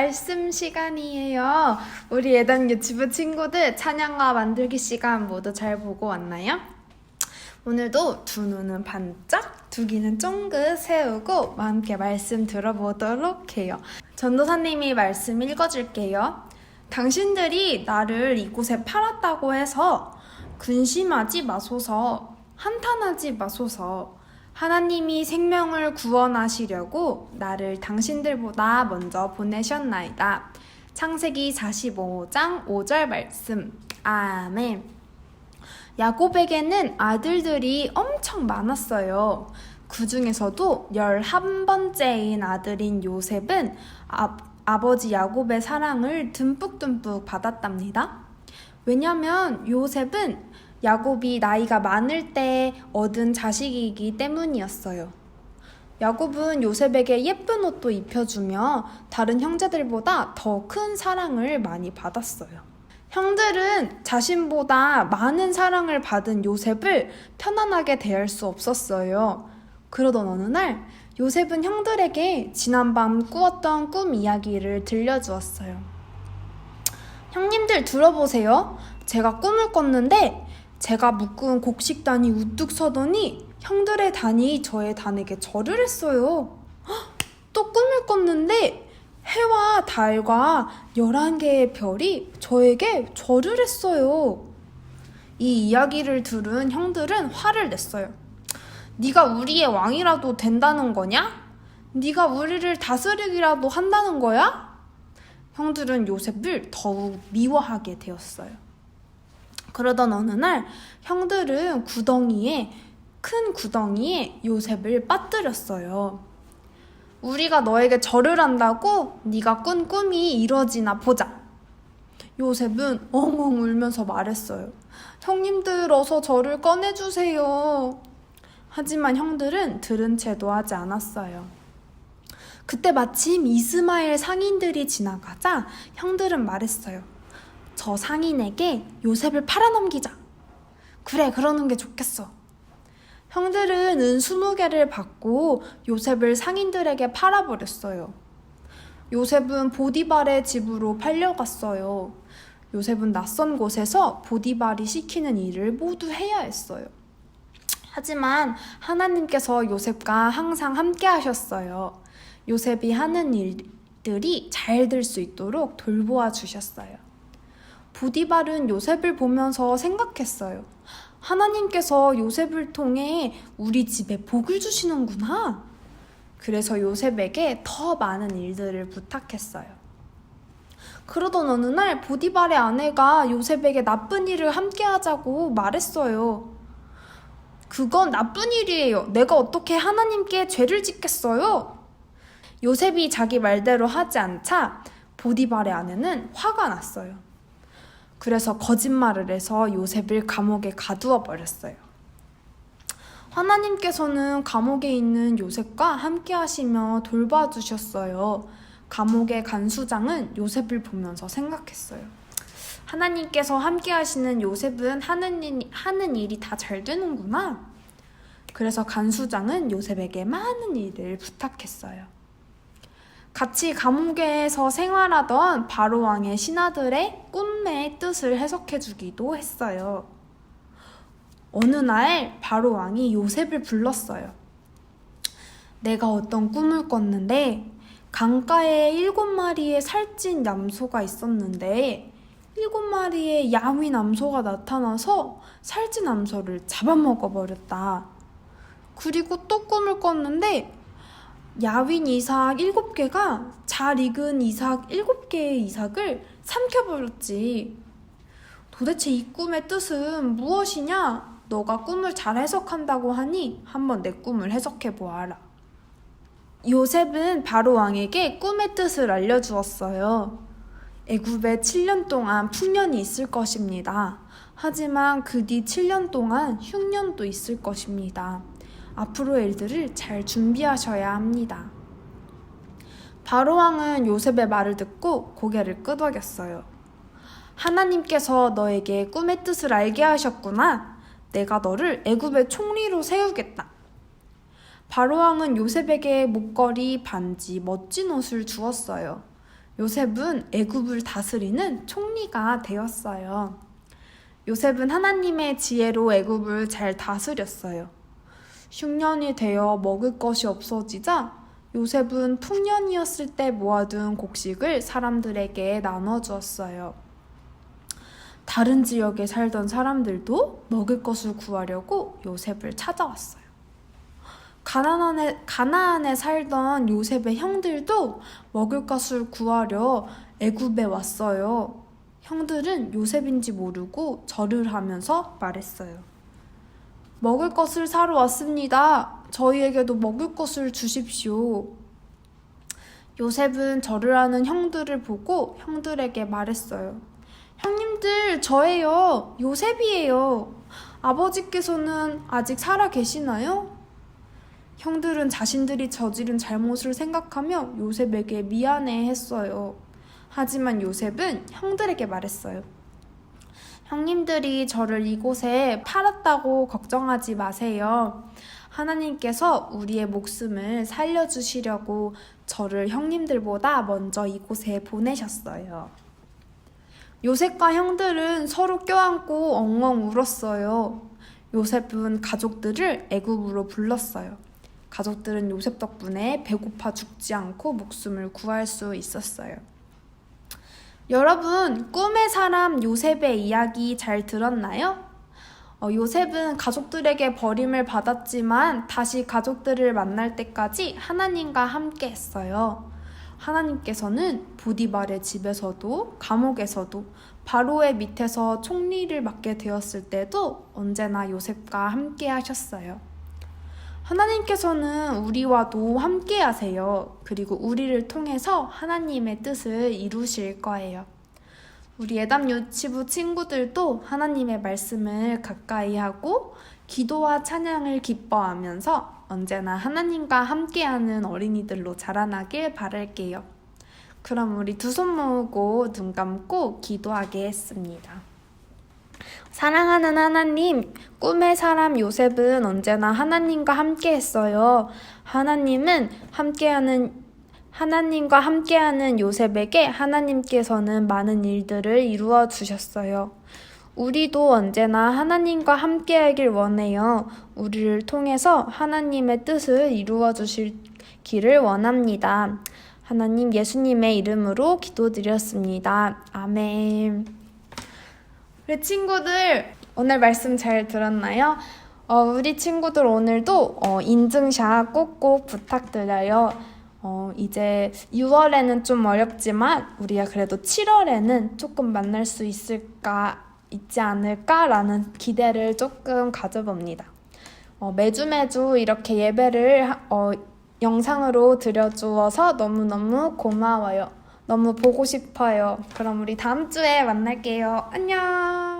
말씀 시간이에요. 우리 예단 유튜브 친구들 찬양가 만들기 시간 모두 잘 보고 왔나요? 오늘도 두 눈은 반짝, 두 귀는 쫑긋 세우고 함께 말씀 들어보도록 해요. 전도사님이 말씀 읽어줄게요. 당신들이 나를 이곳에 팔았다고 해서 근심하지 마소서, 한탄하지 마소서. 하나님이 생명을 구원하시려고 나를 당신들보다 먼저 보내셨나이다. 창세기 45장 5절 말씀. 아멘. 야곱에게는 아들들이 엄청 많았어요. 그 중에서도 11번째인 아들인 요셉은 아버지 야곱의 사랑을 듬뿍듬뿍 받았답니다. 왜냐면 요셉은 야곱이 나이가 많을 때 얻은 자식이기 때문이었어요. 야곱은 요셉에게 예쁜 옷도 입혀주며 다른 형제들보다 더 큰 사랑을 많이 받았어요. 형들은 자신보다 많은 사랑을 받은 요셉을 편안하게 대할 수 없었어요. 그러던 어느 날 요셉은 형들에게 지난밤 꾸었던 꿈 이야기를 들려주었어요. 형님들 들어보세요. 제가 꿈을 꿨는데 제가 묶은 곡식단이 우뚝 서더니 형들의 단이 저의 단에게 절을 했어요. 또 꿈을 꿨는데 해와 달과 11개의 별이 저에게 절을 했어요. 이 이야기를 들은 형들은 화를 냈어요. 네가 우리의 왕이라도 된다는 거냐? 네가 우리를 다스리기라도 한다는 거야? 형들은 요셉을 더욱 미워하게 되었어요. 그러던 어느 날 형들은 큰 구덩이에 요셉을 빠뜨렸어요. 우리가 너에게 절을 한다고? 네가 꾼 꿈이 이루어지나 보자. 요셉은 엉엉 울면서 말했어요. 형님들 어서 저를 꺼내주세요. 하지만 형들은 들은 채도 하지 않았어요. 그때 마침 이스마엘 상인들이 지나가자 형들은 말했어요. 저 상인에게 요셉을 팔아넘기자. 그래, 그러는 게 좋겠어. 형들은 은 20개를 받고 요셉을 상인들에게 팔아버렸어요. 요셉은 보디발의 집으로 팔려갔어요. 요셉은 낯선 곳에서 보디발이 시키는 일을 모두 해야 했어요. 하지만 하나님께서 요셉과 항상 함께 하셨어요. 요셉이 하는 일들이 잘 될 수 있도록 돌보아 주셨어요. 보디발은 요셉을 보면서 생각했어요. 하나님께서 요셉을 통해 우리 집에 복을 주시는구나. 그래서 요셉에게 더 많은 일들을 부탁했어요. 그러던 어느 날 보디발의 아내가 요셉에게 나쁜 일을 함께 하자고 말했어요. 그건 나쁜 일이에요. 내가 어떻게 하나님께 죄를 짓겠어요? 요셉이 자기 말대로 하지 않자 보디발의 아내는 화가 났어요. 그래서 거짓말을 해서 요셉을 감옥에 가두어 버렸어요. 하나님께서는 감옥에 있는 요셉과 함께 하시며 돌봐주셨어요. 감옥의 간수장은 요셉을 보면서 생각했어요. 하나님께서 함께 하시는 요셉은 하는 일이 다 잘 되는구나. 그래서 간수장은 요셉에게 많은 일을 부탁했어요. 같이 감옥에서 생활하던 바로 왕의 신하들의 꿈의 뜻을 해석해주기도 했어요. 어느 날 바로 왕이 요셉을 불렀어요. 내가 어떤 꿈을 꿨는데 강가에 7마리의 살찐 염소가 있었는데 7마리의 야윈 암소가 나타나서 살찐 암소를 잡아먹어버렸다. 그리고 또 꿈을 꿨는데 야윈 이삭 7개가 잘 익은 이삭 7개의 이삭을 삼켜버렸지. 도대체 이 꿈의 뜻은 무엇이냐? 너가 꿈을 잘 해석한다고 하니 한번 내 꿈을 해석해보아라. 요셉은 바로 왕에게 꿈의 뜻을 알려주었어요. 애굽에 7년 동안 풍년이 있을 것입니다. 하지만 그 뒤 7년 동안 흉년도 있을 것입니다. 앞으로의 일들을 잘 준비하셔야 합니다. 바로왕은 요셉의 말을 듣고 고개를 끄덕였어요. 하나님께서 너에게 꿈의 뜻을 알게 하셨구나. 내가 너를 애굽의 총리로 세우겠다. 바로왕은 요셉에게 목걸이, 반지, 멋진 옷을 주었어요. 요셉은 애굽을 다스리는 총리가 되었어요. 요셉은 하나님의 지혜로 애굽을 잘 다스렸어요. 흉년이 되어 먹을 것이 없어지자 요셉은 풍년이었을 때 모아둔 곡식을 사람들에게 나눠주었어요. 다른 지역에 살던 사람들도 먹을 것을 구하려고 요셉을 찾아왔어요. 가나안에 살던 요셉의 형들도 먹을 것을 구하려 애굽에 왔어요. 형들은 요셉인지 모르고 절을 하면서 말했어요. 먹을 것을 사러 왔습니다. 저희에게도 먹을 것을 주십시오. 요셉은 절을 하는 형들을 보고 형들에게 말했어요. 형님들, 저예요. 요셉이에요. 아버지께서는 아직 살아 계시나요? 형들은 자신들이 저지른 잘못을 생각하며 요셉에게 미안해 했어요. 하지만 요셉은 형들에게 말했어요. 형님들이 저를 이곳에 팔았다고 걱정하지 마세요. 하나님께서 우리의 목숨을 살려주시려고 저를 형님들보다 먼저 이곳에 보내셨어요. 요셉과 형들은 서로 껴안고 엉엉 울었어요. 요셉은 가족들을 애굽으로 불렀어요. 가족들은 요셉 덕분에 배고파 죽지 않고 목숨을 구할 수 있었어요. 여러분, 꿈의 사람 요셉의 이야기 잘 들었나요? 요셉은 가족들에게 버림을 받았지만 다시 가족들을 만날 때까지 하나님과 함께 했어요. 하나님께서는 보디발의 집에서도 감옥에서도 바로의 밑에서 총리를 맡게 되었을 때도 언제나 요셉과 함께 하셨어요. 하나님께서는 우리와도 함께 하세요. 그리고 우리를 통해서 하나님의 뜻을 이루실 거예요. 우리 예담 유치부 친구들도 하나님의 말씀을 가까이 하고 기도와 찬양을 기뻐하면서 언제나 하나님과 함께하는 어린이들로 자라나길 바랄게요. 그럼 우리 두 손 모으고 눈 감고 기도하겠습니다. 사랑하는 하나님, 꿈의 사람 요셉은 언제나 하나님과 함께 했어요. 하나님과 함께하는 요셉에게 하나님께서는 많은 일들을 이루어 주셨어요. 우리도 언제나 하나님과 함께하길 원해요. 우리를 통해서 하나님의 뜻을 이루어 주시기를 원합니다. 하나님, 예수님의 이름으로 기도드렸습니다. 아멘. 우리 친구들, 오늘 말씀 잘 들었나요? 우리 친구들 오늘도 인증샷 꼭꼭 부탁드려요. 이제 6월에는 좀 어렵지만 우리가 그래도 7월에는 조금 만날 수 있지 않을까라는 기대를 조금 가져봅니다. 매주 이렇게 예배를 영상으로 드려주어서 너무너무 고마워요. 너무 보고 싶어요. 그럼 우리 다음 주에 만날게요. 안녕!